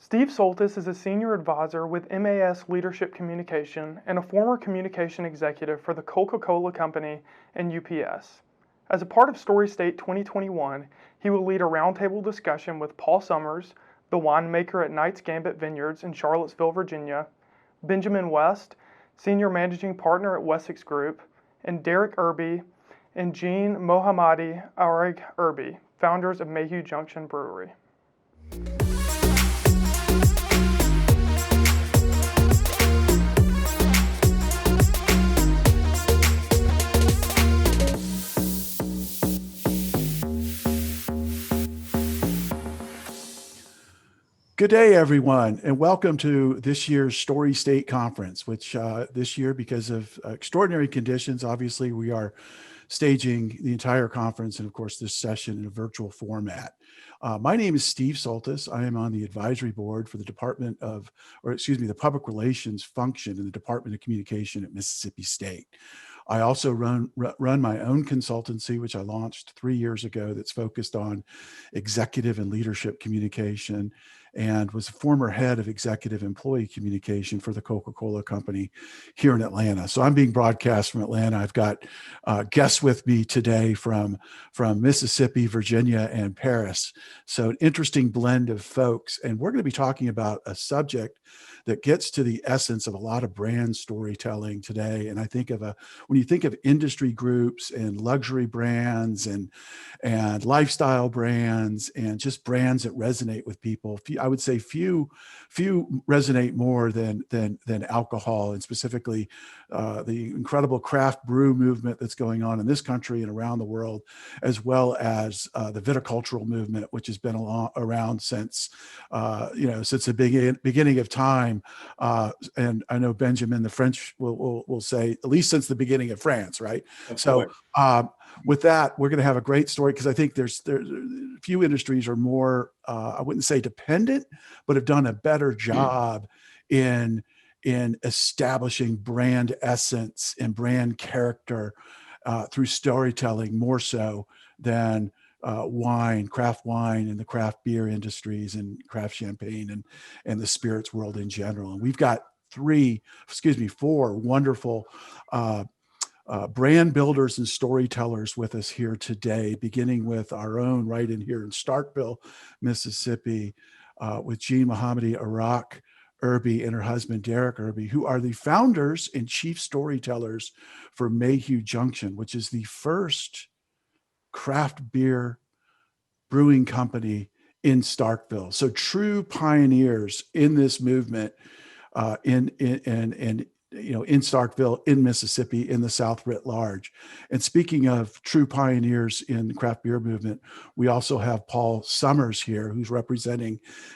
Steve Soltis is a senior advisor with MAS Leadership Communication and a former communication executive for the Coca-Cola Company and UPS. As a part of Story State 2021, he will lead a roundtable discussion with Paul Summers, the winemaker at Knight's Gambit Vineyards in Charlottesville, Virginia, Benjamin West, senior managing partner at Wessex Group, and Derek Irby and Jean Irby, founders of Mayhew Junction Brewery. Good day, everyone, and welcome to this year's Story State Conference, which this year, because of extraordinary conditions, obviously we are staging the entire conference and, of course, this session in a virtual format. My name is Steve Soltis. I am on the advisory board for the the Public Relations function in the Department of Communication at Mississippi State. I also run my own consultancy, which I launched 3 years ago, that's focused on executive and leadership communication, and was a former head of executive employee communication for the Coca-Cola Company here in Atlanta. So I'm being broadcast from Atlanta. I've got guests with me today from Mississippi, Virginia, and Paris. So an interesting blend of folks. And we're going to be talking about a subject that gets to the essence of a lot of brand storytelling today. And I think when you think of industry groups and luxury brands and lifestyle brands and just brands that resonate with people, I would say few resonate more than alcohol, and specifically the incredible craft brew movement that's going on in this country and around the world, as well as the viticultural movement, which has been around since the beginning of time. And I know Benjamin, the French will say, at least since the beginning of France, right? So with that, we're going to have a great story, because I think there's few industries are more, I wouldn't say dependent, but have done a better job in establishing brand essence and brand character through storytelling, more so than craft wine and the craft beer industries and craft champagne and the spirits world in general. And we've got four wonderful brand builders and storytellers with us here today, beginning with our own right in here in Starkville, Mississippi, with Jean Irby and her husband, Derek Irby, who are the founders and chief storytellers for Mayhew Junction, which is the first craft beer brewing company in Starkville. So true pioneers in this movement in Starkville, in Mississippi, in the South writ large. And speaking of true pioneers in the craft beer movement, we also have Paul Summers here,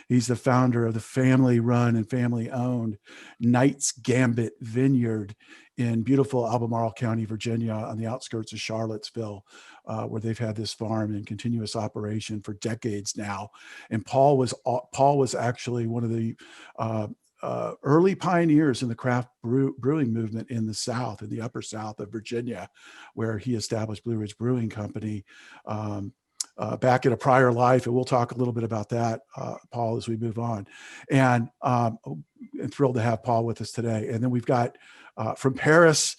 he's the founder of the family-run and family-owned Knight's Gambit Vineyard in beautiful Albemarle County, Virginia, on the outskirts of Charlottesville, where they've had this farm in continuous operation for decades now. And Paul was actually one of the early pioneers in the craft brewing movement in the South, in the upper South of Virginia, where he established Blue Ridge Brewing Company back in a prior life. And we'll talk a little bit about that, Paul, as we move on. And I'm thrilled to have Paul with us today. And then we've got from Paris,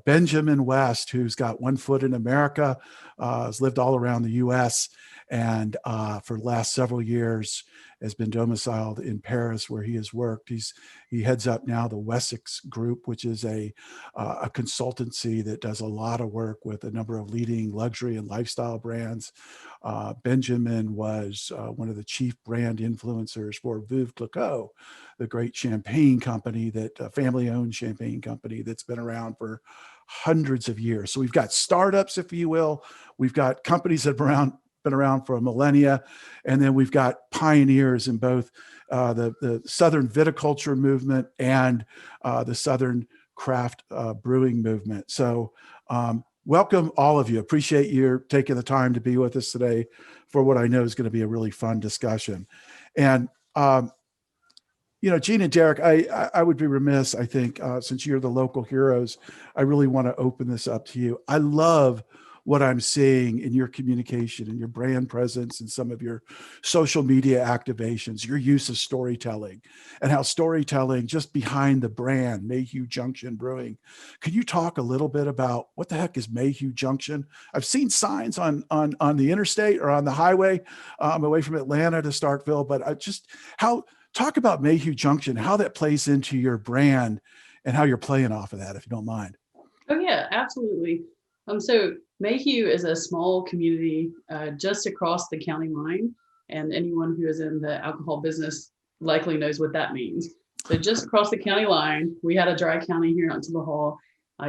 Benjamin West, who's got one foot in America, has lived all around the U.S., and for the last several years has been domiciled in Paris, where he has worked. He heads up now the Wessex Group, which is a consultancy that does a lot of work with a number of leading luxury and lifestyle brands. Benjamin was one of the chief brand influencers for Veuve Clicquot, the great champagne company, that family-owned champagne company that's been around for hundreds of years. So we've got startups, if you will. We've got companies that have been around for a millennia, and then we've got pioneers in both the Southern viticulture movement and the Southern craft brewing movement. So welcome, all of you. Appreciate you taking the time to be with us today for what I know is going to be a really fun discussion. And Jean and Derek, I would be remiss, I think, since you're the local heroes, I really want to open this up to you. I love what I'm seeing in your communication and your brand presence and some of your social media activations, your use of storytelling, and how storytelling just behind the brand, Mayhew Junction Brewing. Could you talk a little bit about what the heck is Mayhew Junction? I've seen signs on the interstate or on the highway away from Atlanta to Starkville, but talk about Mayhew Junction, how that plays into your brand and how you're playing off of that, if you don't mind. Oh yeah, absolutely. So Mayhew is a small community just across the county line, and anyone who is in the alcohol business likely knows what that means. So just across the county line, we had a dry county here not too long.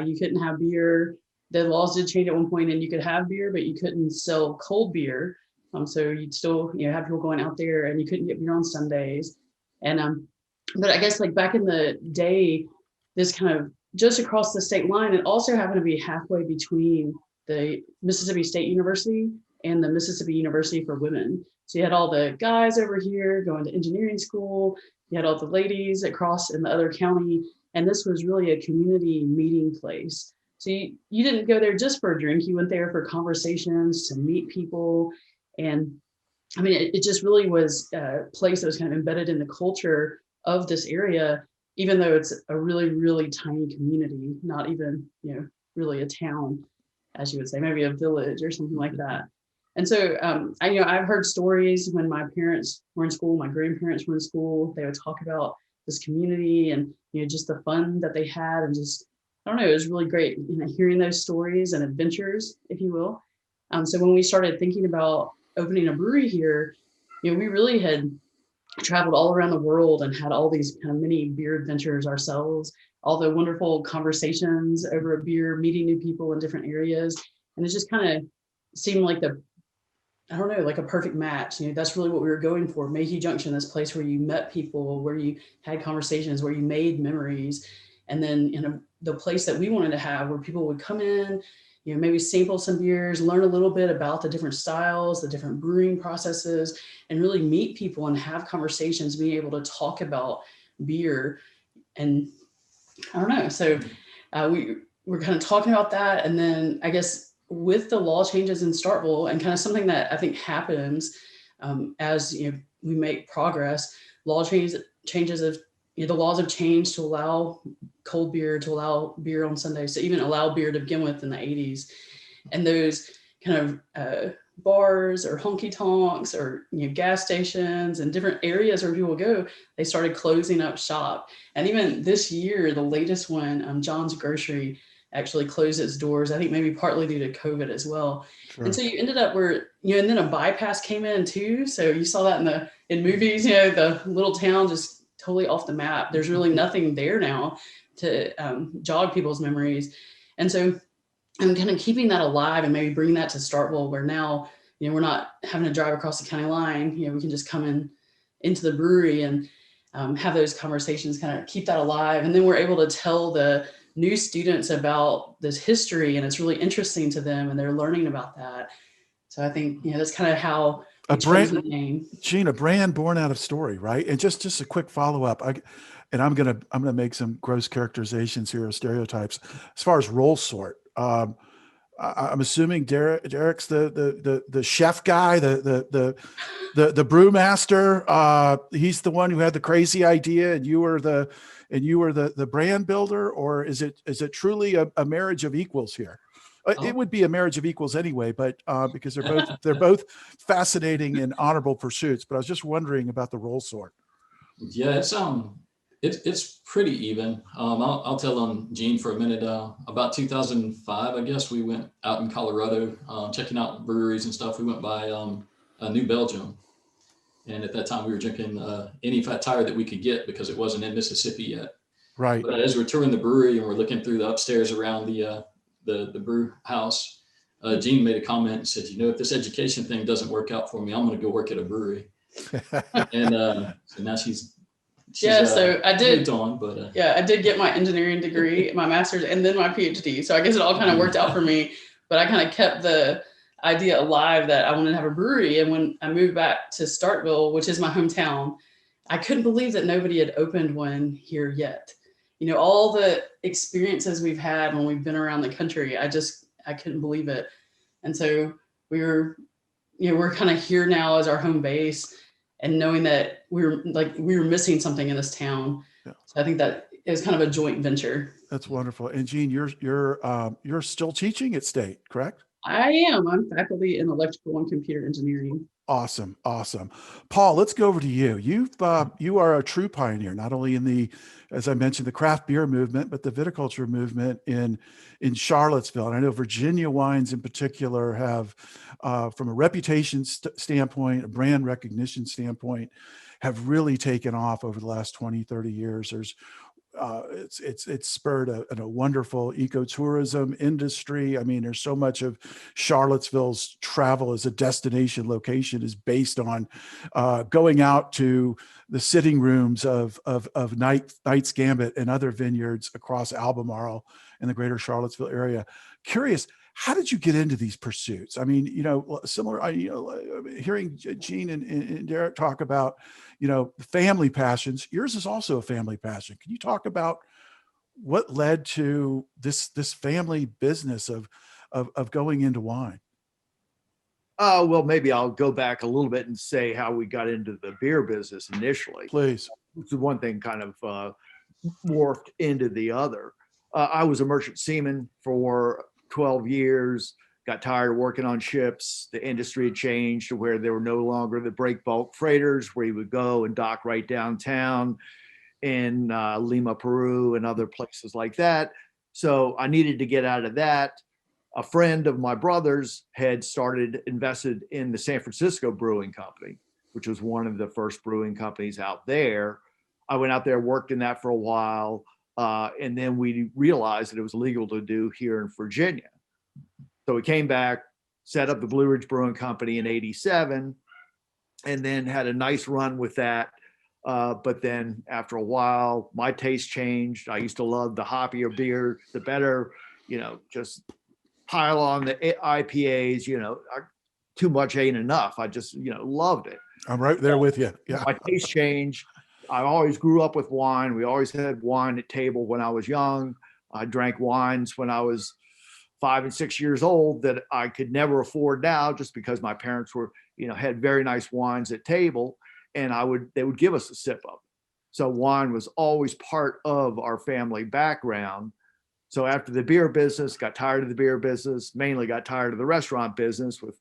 You couldn't have beer. The laws did change at one point, and you could have beer, but you couldn't sell cold beer. So you'd still, have people going out there, and you couldn't get beer on Sundays. And but I guess like back in the day, this kind of just across the state line, it also happened to be halfway between the Mississippi State University and the Mississippi University for Women. So you had all the guys over here going to engineering school, you had all the ladies across in the other county, and this was really a community meeting place. So you didn't go there just for a drink, you went there for conversations, to meet people. And I mean, it just really was a place that was kind of embedded in the culture of this area, even though it's a really, really tiny community, not even, really a town, as you would say, maybe a village or something like that. And so, I've heard stories when my parents were in school, my grandparents were in school, they would talk about this community and, just the fun that they had, and just, I don't know, it was really great, hearing those stories and adventures, if you will. So when we started thinking about opening a brewery here, we really had traveled all around the world and had all these kind of mini beer adventures ourselves, all the wonderful conversations over a beer, meeting new people in different areas. And it just kind of seemed like like a perfect match. That's really what we were going for. Mayhew Junction, this place where you met people, where you had conversations, where you made memories. And then, the place that we wanted to have where people would come in, maybe sample some beers, learn a little bit about the different styles, the different brewing processes, and really meet people and have conversations, being able to talk about beer. And I don't know. So we're kind of talking about that. And then I guess with the law changes in Starkville, and kind of something that I think happens as we make progress, changes of the laws have changed to allow cold beer, to allow beer on Sundays, to even allow beer to begin with in the 80s. And those kind of bars or honky tonks or gas stations and different areas where people go, they started closing up shop. And even this year, the latest one, John's Grocery, actually closed its doors, I think maybe partly due to COVID as well. Sure. And so you ended up where, and then a bypass came in too. So you saw that in movies, the little town just totally off the map. There's really nothing there now to jog people's memories. And so I'm kind of keeping that alive and maybe bringing that to Starkville, where now, we're not having to drive across the county line. We can just come into the brewery and have those conversations, kind of keep that alive. And then we're able to tell the new students about this history, and it's really interesting to them, and they're learning about that. So I think, that's kind of how a brand, Jean, a brand born out of story, right? And just a quick follow-up. I'm gonna make some gross characterizations here of stereotypes. As far as roll sort, I'm assuming Derek's the chef guy, the brewmaster. He's the one who had the crazy idea, and you were the brand builder, or is it truly a marriage of equals here? It would be a marriage of equals anyway, but because they're both fascinating and honorable pursuits. But I was just wondering about the roll sort. Yeah, it's pretty even. I'll tell on Jean for a minute. About 2005, I guess, we went out in Colorado checking out breweries and stuff. We went by New Belgium, and at that time we were drinking any fat tire that we could get because it wasn't in Mississippi yet. Right. But as we're touring the brewery and we're looking through the upstairs around the brew house, Jean made a comment and said, if this education thing doesn't work out for me, I'm going to go work at a brewery. And so now she's so I did on, but I did get my engineering degree, my master's, and then my PhD. So I guess it all kind of worked out for me, but I kind of kept the idea alive that I wanted to have a brewery. And when I moved back to Starkville, which is my hometown, I couldn't believe that nobody had opened one here yet. All the experiences we've had when we've been around the country, I couldn't believe it. And so we're kind of here now as our home base, and knowing that we were missing something in this town. Yeah. So I think that is kind of a joint venture. That's wonderful. And Jean, you're still teaching at State, correct? I am. I'm faculty in electrical and computer engineering. Awesome. Awesome. Paul, let's go over to you. You are a true pioneer, not only in the, as I mentioned, the craft beer movement, but the viticulture movement in Charlottesville. And I know Virginia wines in particular have, from a reputation standpoint, a brand recognition standpoint, have really taken off over the last 20, 30 years. There's it's spurred a wonderful ecotourism industry. I mean, there's so much of Charlottesville's travel as a destination location is based on going out to the sitting rooms of Knight's Gambit and other vineyards across Albemarle and the greater Charlottesville area. Curious, how did you get into these pursuits? I mean, similar, hearing Jean and Derek talk about, family passions. Yours is also a family passion. Can you talk about what led to this family business of going into wine? Well, maybe I'll go back a little bit and say how we got into the beer business initially. Please. The one thing kind of morphed into the other. I was a merchant seaman for 12 years, got tired of working on ships. The industry had changed to where there were no longer the break bulk freighters where you would go and dock right downtown in Lima, Peru, and other places like that. So I needed to get out of that. A friend of my brother's had invested in the San Francisco Brewing Company, which was one of the first brewing companies out there. I went out there, worked in that for a while, and then we realized that it was legal to do here in Virginia. So we came back, set up the Blue Ridge Brewing Company in '87, and then had a nice run with that. But then after a while, my taste changed. I used to love the hoppier beer, the better, just pile on the IPAs, too much ain't enough. I just, loved it. I'm right there with you. Yeah. My taste changed. I always grew up with wine. We always had wine at table when I was young. I drank wines when I was 5 and 6 years old that I could never afford now, just because my parents were, had very nice wines at table, and they would give us a sip of it. So wine was always part of our family background. So after the beer business, got tired of the beer business, mainly got tired of the restaurant business with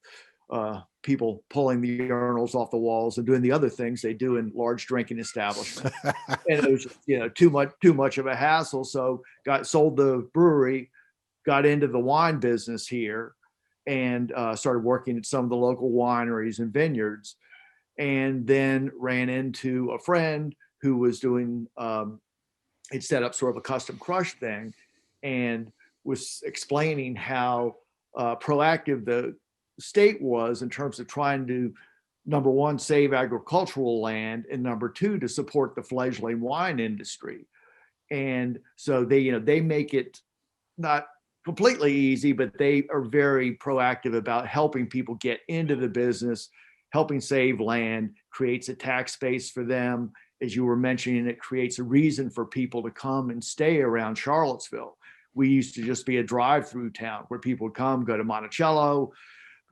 people pulling the urinals off the walls and doing the other things they do in large drinking establishments. And it was just, too much of a hassle. So sold the brewery, got into the wine business here, and started working at some of the local wineries and vineyards, and then ran into a friend who was doing, he'd set up sort of a custom crush thing, and was explaining how proactive the state was in terms of trying to, number one, save agricultural land, and number two, to support the fledgling wine industry. And so they make it not completely easy, but they are very proactive about helping people get into the business, helping save land, creates a tax base for them. As you were mentioning, it creates a reason for people to come and stay around Charlottesville. We used to just be a drive-through town where people would come, go to Monticello,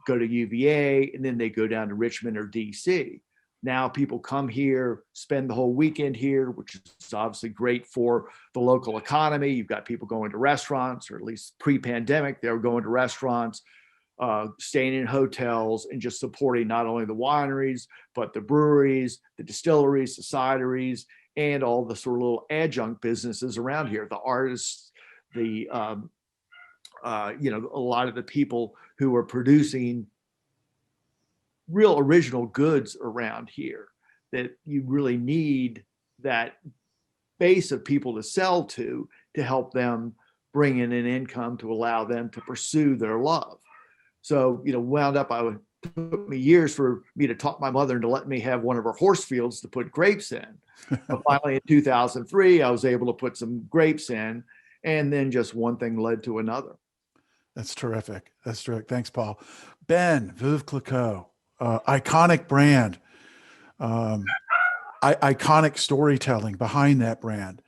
go to UVA, and then they go down to Richmond or DC. Now people come here, spend the whole weekend here, which is obviously great for the local economy. You've got people going to restaurants, or at least pre-pandemic, they were going to restaurants, staying in hotels, and just supporting not only the wineries, but the breweries, the distilleries, the cideries, and all the sort of little adjunct businesses around here, the artists, the a lot of the people who are producing real original goods around here, that you really need that base of people to sell to help them bring in an income to allow them to pursue their love. So, wound up, it took me years for me to talk my mother into letting me have one of her horse fields to put grapes in. But finally in 2003, I was able to put some grapes in, and then just one thing led to another. That's terrific. That's terrific. Thanks, Paul. Ben, Veuve Clicquot, iconic brand, iconic storytelling behind that brand.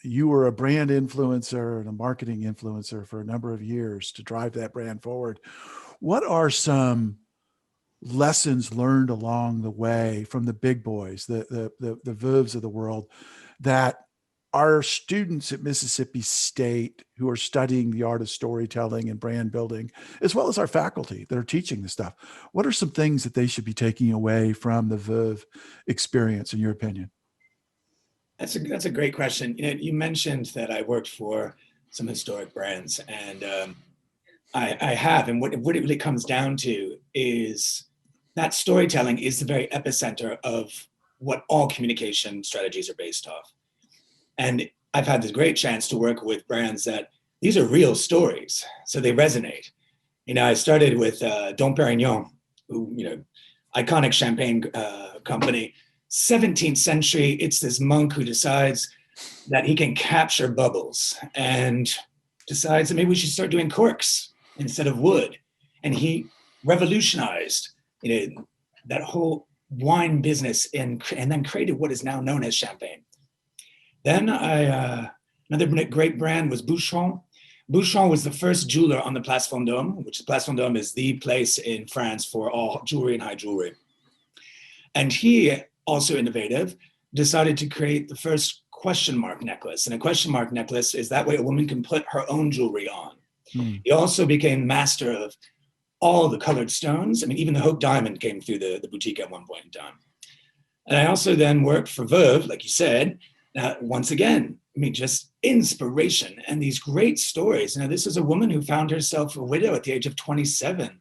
You were a brand influencer and a marketing influencer for a number of years to drive that brand forward. What are some lessons learned along the way from the big boys, the Veuves of the world, that our students at Mississippi State who are studying the art of storytelling and brand building, as well as our faculty that are teaching this stuff, what are some things that they should be taking away from the Veuve experience, in your opinion? That's a great question. You mentioned that I worked for some historic brands, and I have. And what it really comes down to is that storytelling is the very epicenter of what all communication strategies are based off. And I've had this great chance to work with brands that these are real stories, so they resonate. I started with Dom Perignon, who, iconic champagne company, 17th century. It's this monk who decides that he can capture bubbles and decides that maybe we should start doing corks instead of wood. And he revolutionized, that whole wine business and then created what is now known as champagne. Then another great brand was Boucheron. Boucheron was the first jeweler on the Place Vendôme, which the Place Vendôme is the place in France for all jewelry and high jewelry. And he, also innovative, decided to create the first question mark necklace. And a question mark necklace is that way a woman can put her own jewelry on. He also became master of all the colored stones. I mean, even the Hope Diamond came through the boutique at one point in time. And I also then worked for Veuve, like you said. Now, once again, just inspiration and these great stories. This is a woman who found herself a widow at the age of 27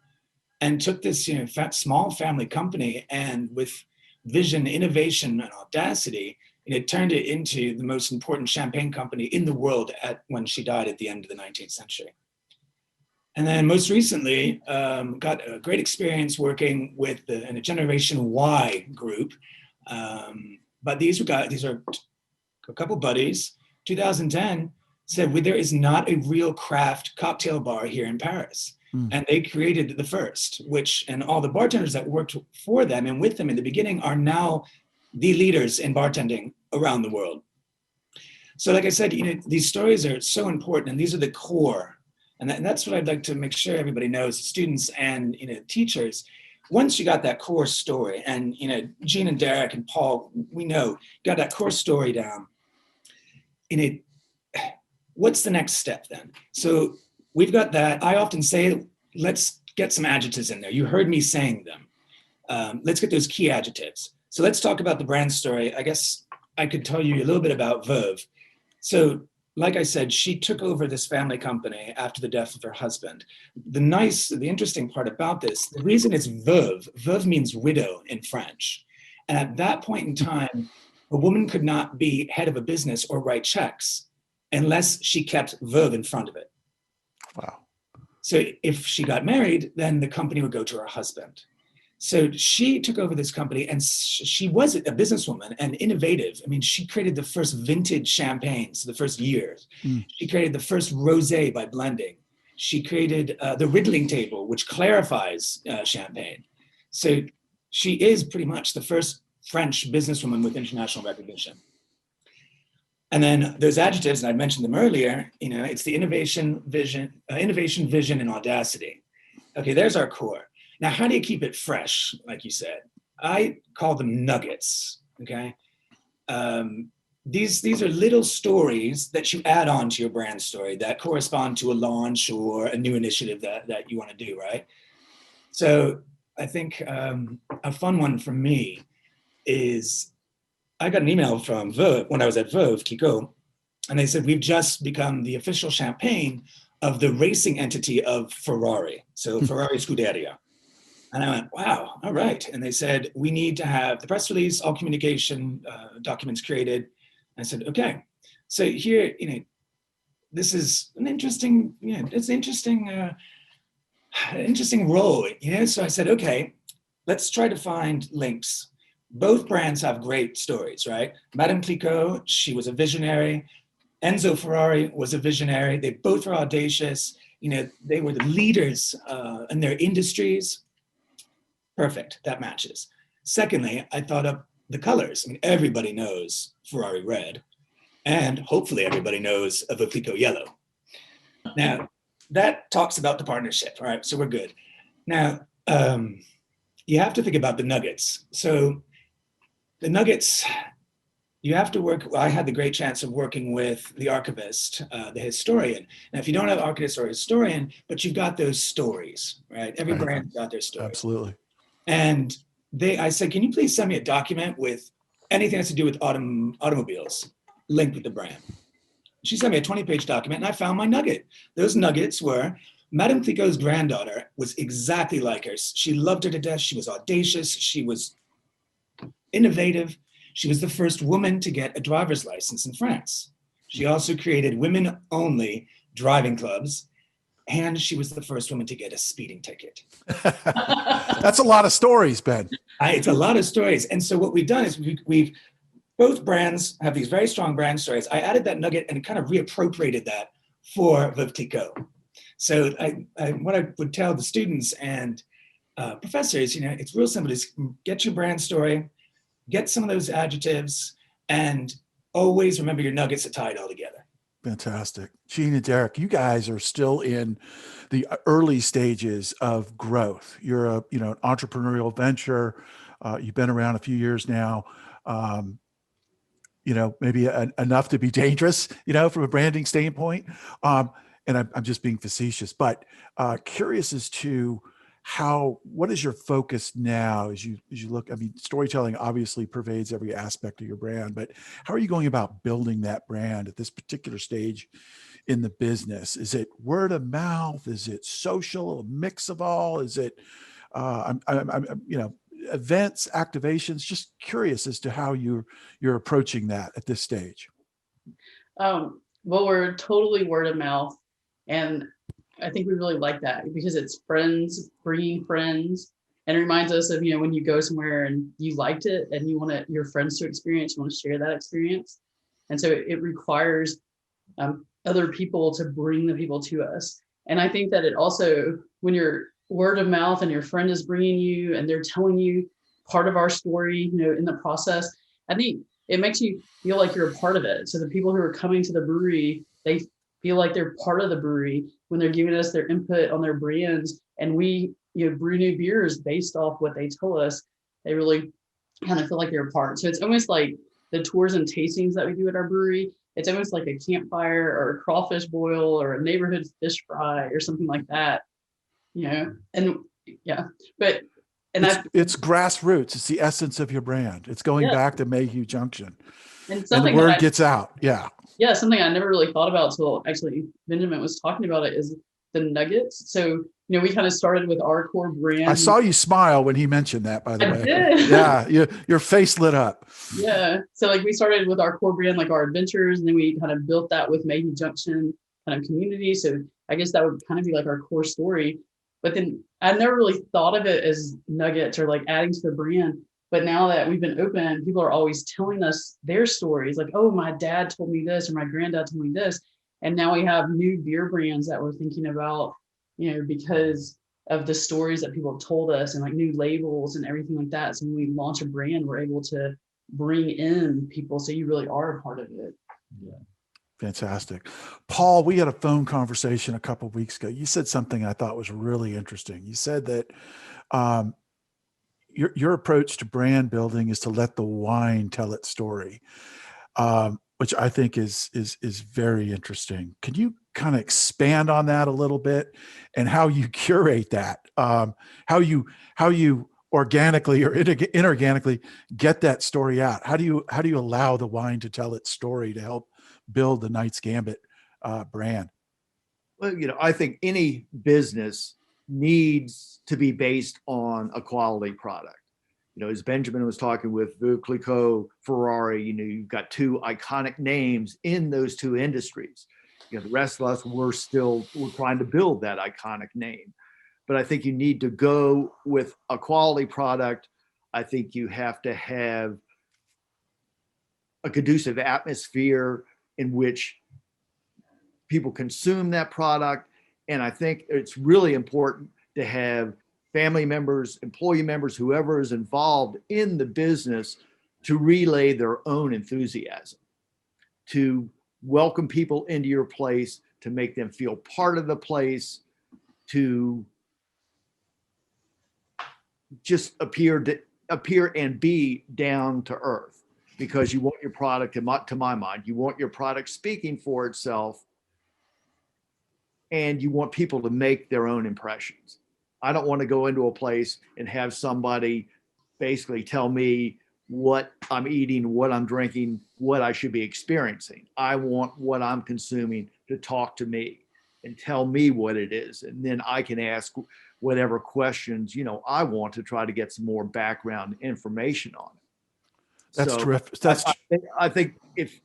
and took this, small family company, and with vision, innovation, and audacity, it turned it into the most important champagne company in the world when she died at the end of the 19th century. And then most recently, got a great experience working with in a Generation Y group. But these are a couple buddies. 2010 said, there is not a real craft cocktail bar here in Paris. And they created the first, and all the bartenders that worked for them and with them in the beginning are now the leaders in bartending around the world. So like I said, these stories are so important, and these are the core. And that's what I'd like to make sure everybody knows, students and teachers. Once you got that core story, and Jean and Derek and Paul, we know, got that core story down, what's the next step then? So we've got that. I often say, let's get some adjectives in there. You heard me saying them. Let's get those key adjectives. So let's talk about the brand story. I guess I could tell you a little bit about Veuve. So like I said, she took over this family company after the death of her husband. The interesting part about this, the reason it's Veuve means widow in French. And at that point in time, a woman could not be head of a business or write checks unless she kept Veuve in front of it. Wow. So if she got married, then the company would go to her husband. So she took over this company, and she was a businesswoman and innovative. I mean, she created the first vintage champagnes, the first years. She created the first rosé by blending. She created the riddling table, which clarifies champagne. So she is pretty much the first French businesswoman with international recognition. And then those adjectives, and I mentioned them earlier, it's the innovation, vision, and audacity. Okay, there's our core. Now, how do you keep it fresh, like you said? I call them nuggets, okay? These are little stories that you add on to your brand story that correspond to a launch or a new initiative that you want to do, right? So I think a fun one for me is I got an email from Veuve when I was at Veuve, Kiko, and they said, we've just become the official champagne of the racing entity of Ferrari. So Ferrari Scuderia. And I went, wow, all right. And they said, we need to have the press release, all communication documents created. And I said, okay. So here, this is an interesting, interesting role, So I said, okay, let's try to find links. Both brands have great stories, right? Madame Clicquot, she was a visionary. Enzo Ferrari was a visionary. They both were audacious. They were the leaders in their industries. Perfect, that matches. Secondly, I thought of the colors. I mean, everybody knows Ferrari red. And hopefully everybody knows of Veuclico Yellow. Now, that talks about the partnership, right? So we're good. Now, you have to think about the nuggets. So the nuggets, you have to work. Well, I had the great chance of working with the archivist, the historian. Now, if you don't have an archivist or a historian, but you've got those stories, right? Every Right. brand's got their stories. Absolutely. And I said, can you please send me a document with anything that's to do with automobiles linked with the brand? She sent me a 20-page document, and I found my nugget. Those nuggets were Madame Clicquot's granddaughter was exactly like her. She loved her to death. She was audacious. She was innovative. She was the first woman to get a driver's license in France. She also created women-only driving clubs, and she was the first woman to get a speeding ticket. That's a lot of stories, Ben. It's a lot of stories. And so what we've done is we've both brands have these very strong brand stories. I added that nugget and kind of reappropriated that for Veuve Clicquot. So what I would tell the students and professors, it's real simple. Just get your brand story, get some of those adjectives, and always remember your nuggets to tie it all together. Fantastic. Jean and Derek, you guys are still in the early stages of growth. You're an entrepreneurial venture. You've been around a few years now. Maybe enough to be dangerous, from a branding standpoint. And I'm just being facetious, but curious as to what is your focus now as you look? I mean, storytelling obviously pervades every aspect of your brand, but how are you going about building that brand at this particular stage in the business? Is it word of mouth? Is it social? A mix of all? Is it, events, activations? Just curious as to how you're approaching that at this stage. Well, we're totally word of mouth, and I think we really like that because it's friends bringing friends, and it reminds us of when you go somewhere and you liked it and you want your friends to experience, you want to share that experience, and so it requires other people to bring the people to us. And I think that it also, when you're word of mouth and your friend is bringing you and they're telling you part of our story, in the process, I think it makes you feel like you're a part of it. So the people who are coming to the brewery, they feel like they're part of the brewery when they're giving us their input on their brands, and we brew new beers based off what they tell us. They really kind of feel like they're a part. So it's almost like the tours and tastings that we do at our brewery. It's almost like a campfire or a crawfish boil or a neighborhood fish fry or something like that. And yeah, but it's grassroots. It's the essence of your brand. It's going back to Mayhew Junction, and the word gets out. Yeah, something I never really thought about till actually Benjamin was talking about it is the nuggets. So we kind of started with our core brand. I saw you smile when he mentioned that, by the way. Did. Yeah, your face lit up. Yeah, so we started with our core brand, like our adventures, and then we kind of built that with Mayhew Junction kind of community. So I guess that would kind of be like our core story. But then I never really thought of it as nuggets or like adding to the brand. But now that we've been open, people are always telling us their stories. Like, oh, my dad told me this, or my granddad told me this. And now we have new beer brands that we're thinking about, because of the stories that people have told us, and like new labels and everything like that. So when we launch a brand, we're able to bring in people. So you really are a part of it. Yeah. Fantastic. Paul, we had a phone conversation a couple of weeks ago. You said something I thought was really interesting. You said that your approach to brand building is to let the wine tell its story, which I think is very interesting. Can you kind of expand on that a little bit and how you curate that, how you organically or inorganically get that story out? How do you allow the wine to tell its story to help build the Knights Gambit brand? Well, I think any business needs to be based on a quality product. As Benjamin was talking with Veuve Clicquot, Ferrari, you've got two iconic names in those two industries. The rest of us, we're trying to build that iconic name. But I think you need to go with a quality product. I think you have to have a conducive atmosphere in which people consume that product. And I think it's really important to have family members, employee members, whoever is involved in the business to relay their own enthusiasm, to welcome people into your place, to make them feel part of the place, to just appear and be down to earth, because you want your product, to my mind, you want your product speaking for itself, and you want people to make their own impressions. I don't want to go into a place and have somebody basically tell me what I'm eating, what I'm drinking, what I should be experiencing. I want what I'm consuming to talk to me and tell me what it is. And then I can ask whatever questions, I want to try to get some more background information on it. That's So terrific. I think if,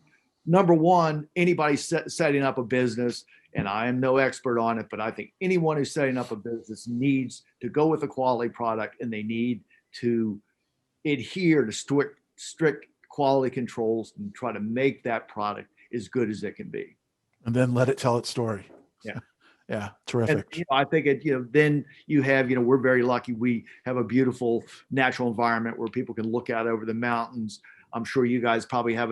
number one, anybody setting up a business, and I am no expert on it, but I think anyone who's setting up a business needs to go with a quality product, and they need to adhere to strict quality controls and try to make that product as good as it can be. And then let it tell its story. Yeah. Yeah. Terrific. And, I think then you have, we're very lucky. We have a beautiful natural environment where people can look out over the mountains. I'm sure you guys probably have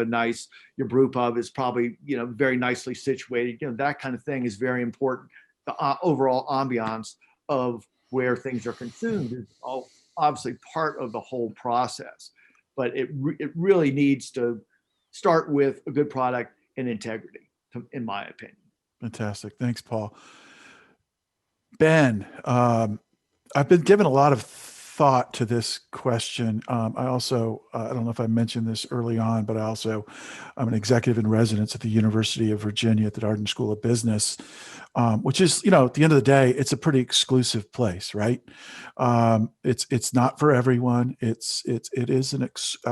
your brew pub is probably, very nicely situated. That kind of thing is very important. The overall ambiance of where things are consumed is obviously part of the whole process, but it really needs to start with a good product and integrity, in my opinion. Fantastic. Thanks, Paul. Ben, I've been given a lot of thought to this question. I also, I don't know if I mentioned this early on, but I'm an executive in residence at the University of Virginia at the Darden School of Business, which is, at the end of the day, it's a pretty exclusive place, right? It's not for everyone. I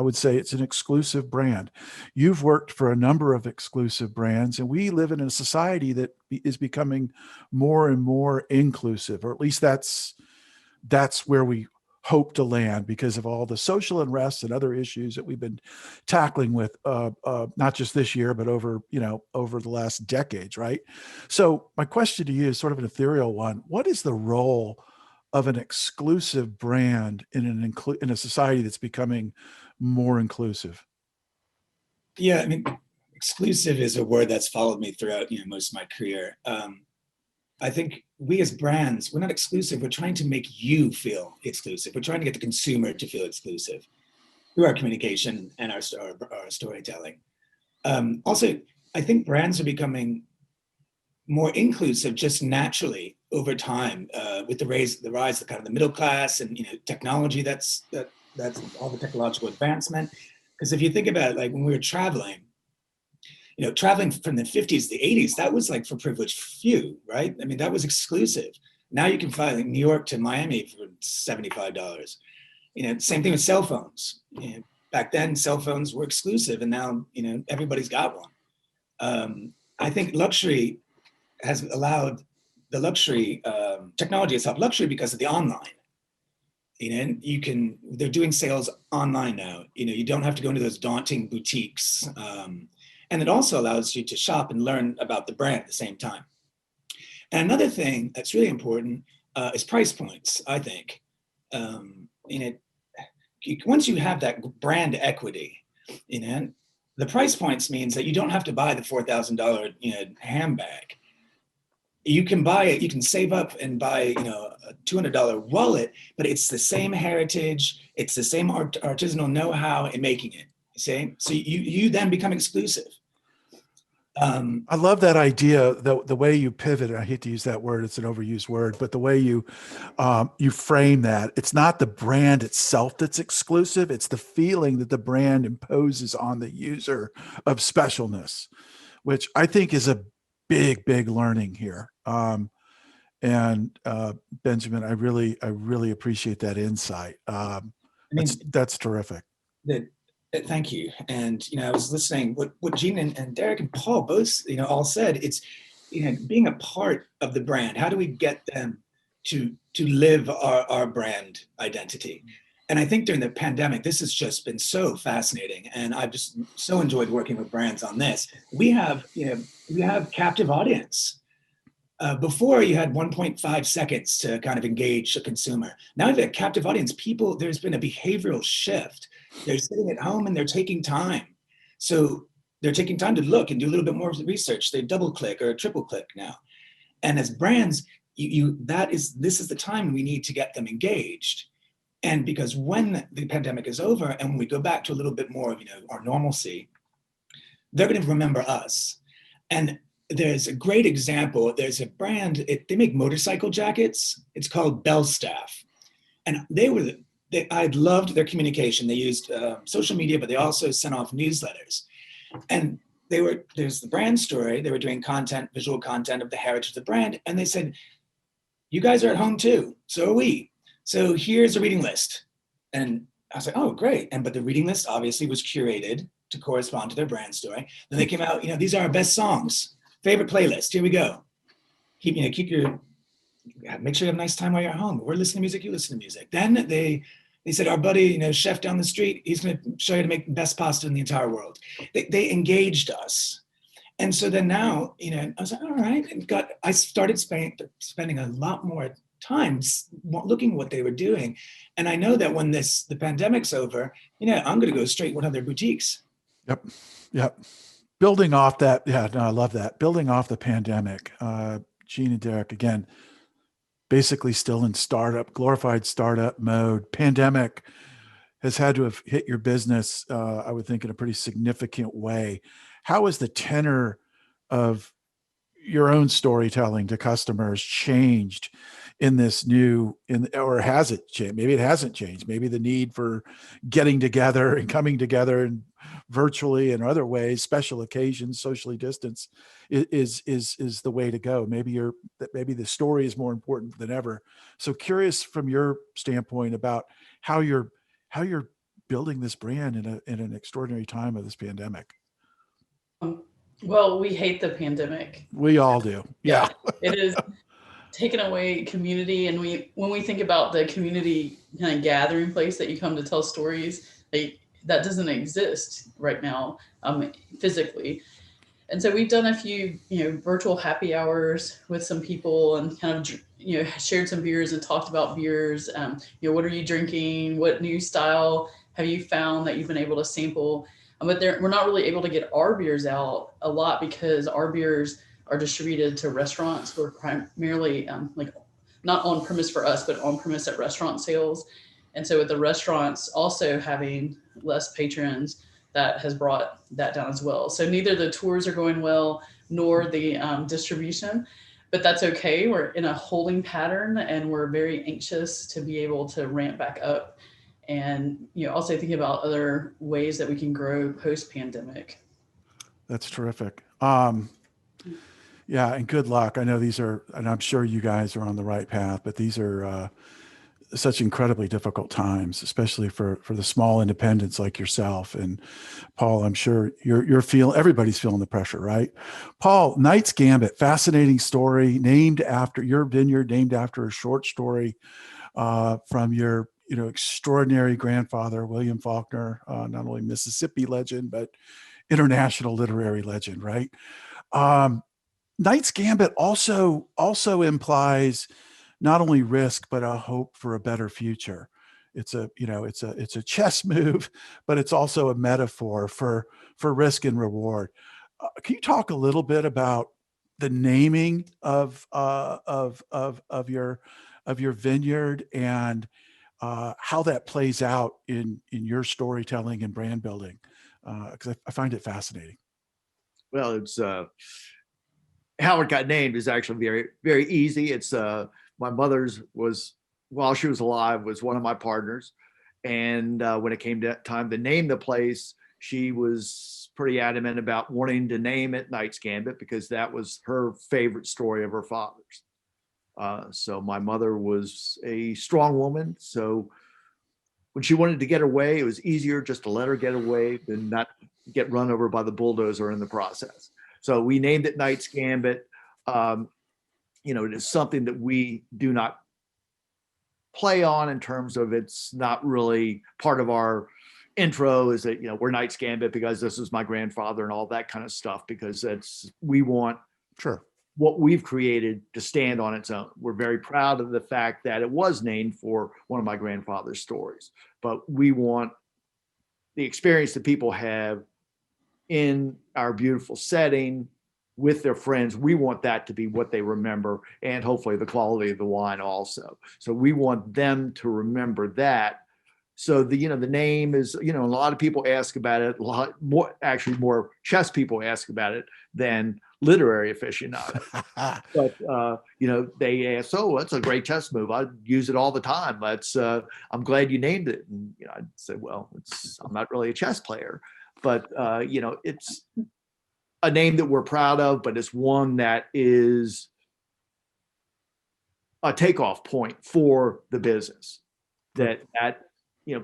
would say it's an exclusive brand. You've worked for a number of exclusive brands, and we live in a society that is becoming more and more inclusive, or at least that's where we hope to land because of all the social unrest and other issues that we've been tackling with, not just this year, but over the last decades, right? So my question to you is sort of an ethereal one. What is the role of an exclusive brand in a society that's becoming more inclusive? Yeah, exclusive is a word that's followed me throughout most of my career. I think we as brands, we're not exclusive. We're trying to make you feel exclusive. We're trying to get the consumer to feel exclusive through our communication and our storytelling. Also, I think brands are becoming more inclusive just naturally over time with the rise of kind of the middle class and technology. That's all the technological advancement. Because if you think about it, like when we were traveling from the 50s to the 80s, that was like for privileged few, right? That was exclusive. Now you can fly like New York to Miami for $75. Same thing with cell phones. Back then, cell phones were exclusive, and now everybody's got one. I think luxury has allowed technology has helped luxury because of the online. They're doing sales online now. You don't have to go into those daunting boutiques. And it also allows you to shop and learn about the brand at the same time. And another thing that's really important is price points, I think. Once you have that brand equity, the price points means that you don't have to buy the $4,000 handbag. You can buy it, you can save up and buy a $200 wallet, but it's the same heritage, it's the same artisanal know-how in making it. See? So you then become exclusive. I love that idea, the way you pivot. I hate to use that word; it's an overused word, but the way you frame that, it's not the brand itself that's exclusive; it's the feeling that the brand imposes on the user of specialness, which I think is a big learning here. And Benjamin, I really appreciate that insight. That's terrific. Thank you. And I was listening what Jean and Derek and Paul both all said. It's being a part of the brand. How do we get them to live our brand identity? And I think during the pandemic, this has just been so fascinating, and I've just so enjoyed working with brands on this. We have captive audience. Before you had 1.5 seconds to kind of engage a consumer. Now you've got a captive audience. There's been a behavioral shift. They're sitting at home and they're taking time. So they're taking time to look and do a little bit more research. They double click or triple click now. And as brands, this is the time we need to get them engaged. And because when the pandemic is over and we go back to a little bit more of, our normalcy, they're going to remember us. And there's a great example. There's a brand, they make motorcycle jackets. It's called Bellstaff. And I loved their communication. They used social media, but they also sent off newsletters. And there's the brand story. They were doing visual content of the heritage of the brand. And they said, you guys are at home too. So are we. So here's a reading list. And I was like, oh, great. But the reading list obviously was curated to correspond to their brand story. Then they came out, these are our best songs, favorite playlist. Here we go. Make sure you have a nice time while you're at home. We're listening to music, you listen to music. Then they said, our buddy, chef down the street, he's going to show you how to make the best pasta in the entire world. They engaged us. And so then now, I was like, all right. And I started spending a lot more time looking what they were doing. And I know that when the pandemic's over, I'm going to go straight to one of their boutiques. Yep. Building off that. Yeah, no, I love that. Building off the pandemic. Jean and Derek, again, basically still in glorified startup mode. Pandemic has had to have hit your business, I would think, in a pretty significant way. How has the tenor of your own storytelling to customers changed in this or has it changed? Maybe it hasn't changed. Maybe the need for getting together and coming together and virtually and other ways, special occasions, socially distanced is the way to go. Maybe the story is more important than ever. So curious from your standpoint about how you're building this brand in an extraordinary time of this pandemic. Well, we hate the pandemic. We all do. Yeah. It is taken away community. And when we think about the community kind of gathering place that you come to tell stories, that doesn't exist right now, physically. And so we've done a few, virtual happy hours with some people and kind of, shared some beers and talked about beers. What are you drinking? What new style have you found that you've been able to sample? But we're not really able to get our beers out a lot because our beers are distributed to restaurants. We're primarily not on premise for us, but on premise at restaurant sales. And so with the restaurants also having less patrons, that has brought that down as well. So neither the tours are going well, nor the distribution, but that's okay. We're in a holding pattern and we're very anxious to be able to ramp back up. And, also thinking about other ways that we can grow post-pandemic. That's terrific. Yeah, and good luck. I know and I'm sure you guys are on the right path, but these are such incredibly difficult times, especially for the small independents like yourself. And Paul, I'm sure everybody's feeling the pressure, right? Paul, Knight's Gambit, fascinating story, named after your vineyard, named after a short story from your extraordinary grandfather, William Faulkner, not only Mississippi legend, but international literary legend, right? Knight's Gambit also implies not only risk, but a hope for a better future. It's a chess move, but it's also a metaphor for risk and reward. Can you talk a little bit about the naming of your vineyard and how that plays out in your storytelling and brand building? Because I find it fascinating. Well, it's how it got named is actually very, very easy. It's my mother's while she was alive, was one of my partners. And when it came to time to name the place, she was pretty adamant about wanting to name it Knight's Gambit because that was her favorite story of her father's. So my mother was a strong woman. So when she wanted to get away, it was easier just to let her get away than not get run over by the bulldozer in the process. So we named it Knight's Gambit. It is something that we do not play on in terms of it's not really part of our intro is that, we're Knight's Gambit because this is my grandfather and all that kind of stuff, because we want what we've created to stand on its own. We're very proud of the fact that it was named for one of my grandfather's stories, but we want the experience that people have in our beautiful setting with their friends. We want that to be what they remember, and hopefully the quality of the wine also. So we want them to remember that. So the name is, a lot of people ask about it, a lot more, actually more chess people ask about it than literary aficionados. But they ask, oh, that's a great chess move. I use it all the time. I'm glad you named it. And I'd say, well, I'm not really a chess player, but it's a name that we're proud of, but it's one that is a takeoff point for the business. That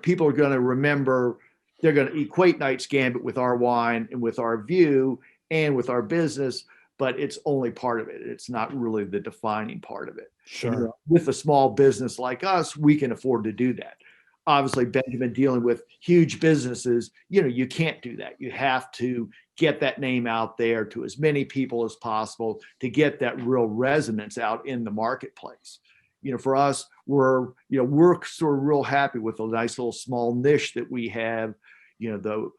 people are going to remember. They're going to equate Knight's Gambit with our wine and with our view and with our business, but it's only part of it. It's not really the defining part of it. Sure. With a small business like us, we can afford to do that. Obviously, Benjamin, dealing with huge businesses, you can't do that. You have to get that name out there to as many people as possible to get that real resonance out in the marketplace. For us, we're sort of real happy with the nice little small niche that we have. The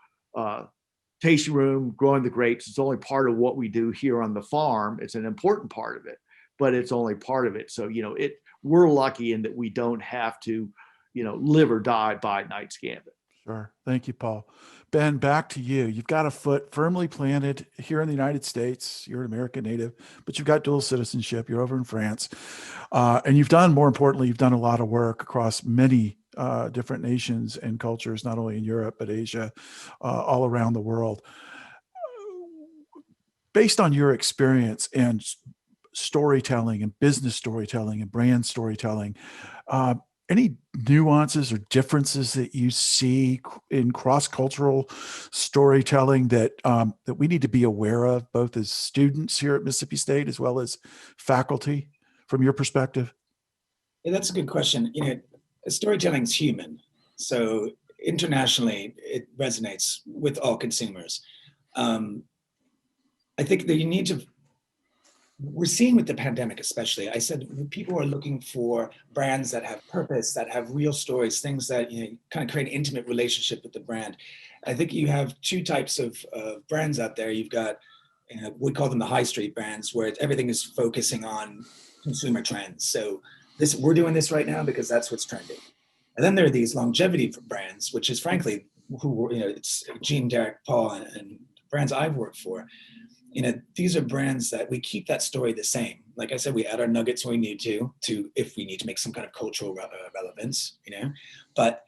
tasting room, growing the grapes, it's only part of what we do here on the farm. It's an important part of it, but it's only part of it. So, we're lucky in that we don't have to, live or die by Knight's Gambit. Sure. Thank you, Paul. Ben, back to you. You've got a foot firmly planted here in the United States. You're an American native, but you've got dual citizenship. You're over in France. And more importantly, you've done a lot of work across many different nations and cultures, not only in Europe, but Asia, all around the world. Based on your experience and storytelling and business storytelling and brand storytelling, any nuances or differences that you see in cross-cultural storytelling that we need to be aware of, both as students here at Mississippi State as well as faculty, from your perspective? Yeah, that's a good question. Storytelling is human, so internationally it resonates with all consumers. I think that you need to. We're seeing with the pandemic, especially, I said people are looking for brands that have purpose, that have real stories, things that kind of create an intimate relationship with the brand. I think you have two types of brands out there. You've got, we call them the high street brands, where everything is focusing on consumer trends. So we're doing this right now because that's what's trending. And then there are these longevity brands, which is frankly it's Jean, Derek, Paul, and brands I've worked for. These are brands that we keep that story the same. Like I said, we add our nuggets when we need to if we need to make some kind of cultural relevance, but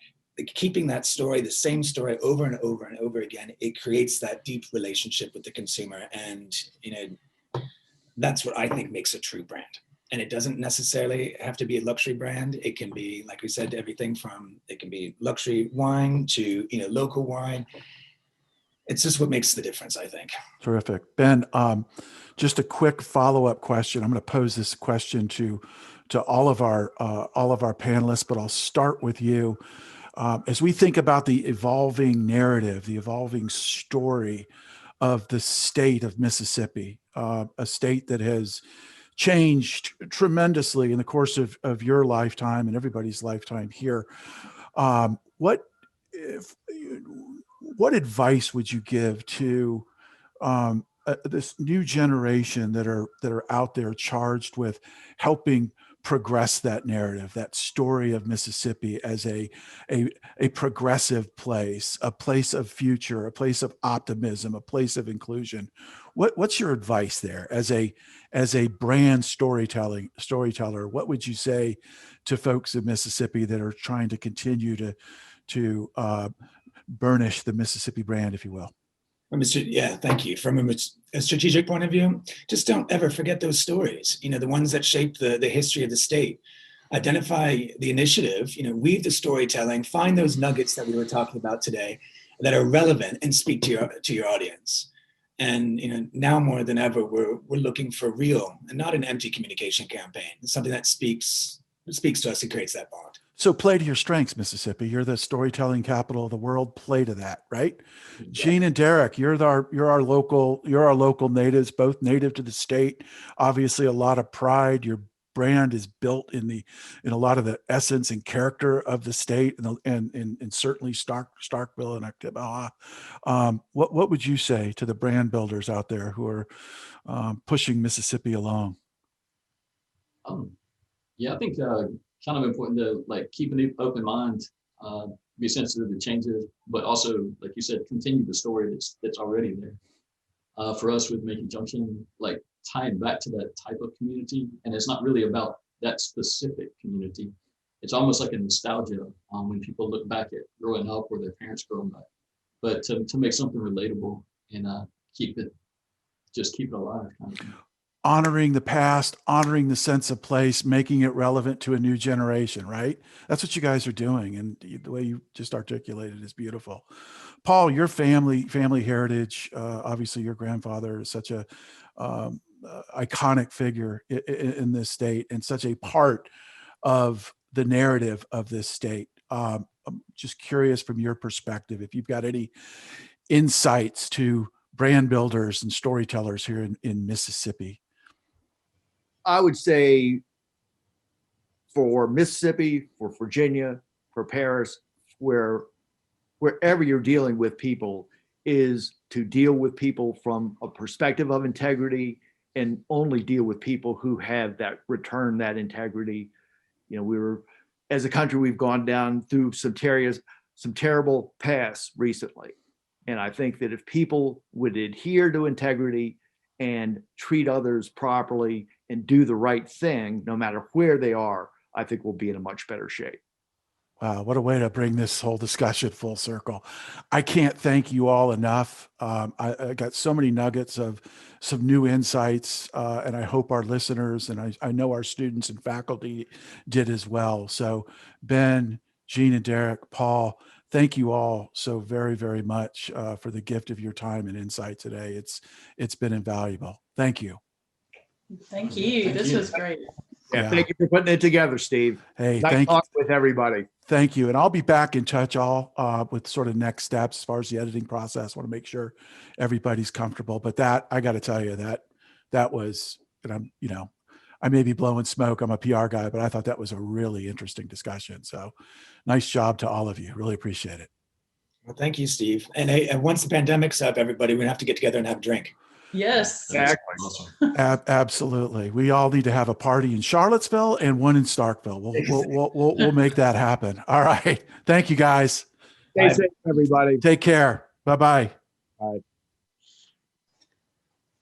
keeping that story, the same story over and over and over again, it creates that deep relationship with the consumer. And, that's what I think makes a true brand. And it doesn't necessarily have to be a luxury brand. It can be, like we said, everything from, it can be luxury wine to, local wine. It's just what makes the difference, I think. Terrific. Ben, just a quick follow-up question. I'm going to pose this question to all of our panelists, but I'll start with you. As we think about the evolving narrative, the evolving story of the state of Mississippi, a state that has changed tremendously in the course of your lifetime and everybody's lifetime here, what advice would you give to this new generation that are out there charged with helping progress that narrative, that story of Mississippi as a progressive place, a place of future, a place of optimism, a place of inclusion? What's your advice there as a brand storyteller? What would you say to folks in Mississippi that are trying to continue to burnish the Mississippi brand, if you will? Yeah, thank you. From a strategic point of view, just don't ever forget those stories, the ones that shape the history of the state. Identify the initiative, weave the storytelling, find those nuggets that we were talking about today that are relevant and speak to your audience. And, now more than ever, we're looking for real and not an empty communication campaign. It's something that speaks to us and creates that bond. So play to your strengths, Mississippi. You're the storytelling capital of the world. Play to that, right? Exactly. Jean and Derek, you're our local natives, both native to the state. Obviously, a lot of pride. You're brand is built in a lot of the essence and character of the state, and certainly Starkville and Octavia. What would you say to the brand builders out there who are pushing Mississippi along? Yeah, I think kind of important to like keep an open mind, be sensitive to changes, but also, like you said, continue the story that's already there. For us with Making Junction, like tying back to that type of community, and it's not really about that specific community. It's almost like a nostalgia when people look back at growing up or their parents growing up. But to make something relatable and keep it alive, kind of thing. Honoring the past, honoring the sense of place, making it relevant to a new generation, right? That's what you guys are doing. And the way you just articulated is beautiful. Paul, your family heritage, obviously your grandfather is such a iconic figure in this state and such a part of the narrative of this state. I'm just curious from your perspective, if you've got any insights to brand builders and storytellers here in Mississippi. I would say for Mississippi, for Virginia, for Paris, wherever you're dealing with people, is to deal with people from a perspective of integrity and only deal with people who have return that integrity. You know, as a country, we've gone down through some terrible paths recently. And I think that if people would adhere to integrity and treat others properly and do the right thing, no matter where they are, I think we'll be in a much better shape. Wow, what a way to bring this whole discussion full circle. I can't thank you all enough. I got so many nuggets of some new insights, and I hope our listeners, and I know our students and faculty did as well. So Ben, Jean, and Derek, Paul, thank you all so very, very much for the gift of your time and insight today. It's been invaluable. Thank you. Thank you. This was great. Yeah, thank you for putting it together, Steve. Hey, Nice thank you. talking with everybody. Thank you. And I'll be back in touch with sort of next steps as far as the editing process. I want to make sure everybody's comfortable. But that, I got to tell you, that was, and I may be blowing smoke. I'm a PR guy, but I thought that was a really interesting discussion. So nice job to all of you. Really appreciate it. Well, thank you, Steve. And hey, once the pandemic's up, everybody, we have to get together and have a drink. Yes. Exactly. Awesome. Absolutely. We all need to have a party in Charlottesville and one in Starkville. We'll make that happen. All right. Thank you, guys. Stay safe, everybody. Take care. Bye-bye. Bye.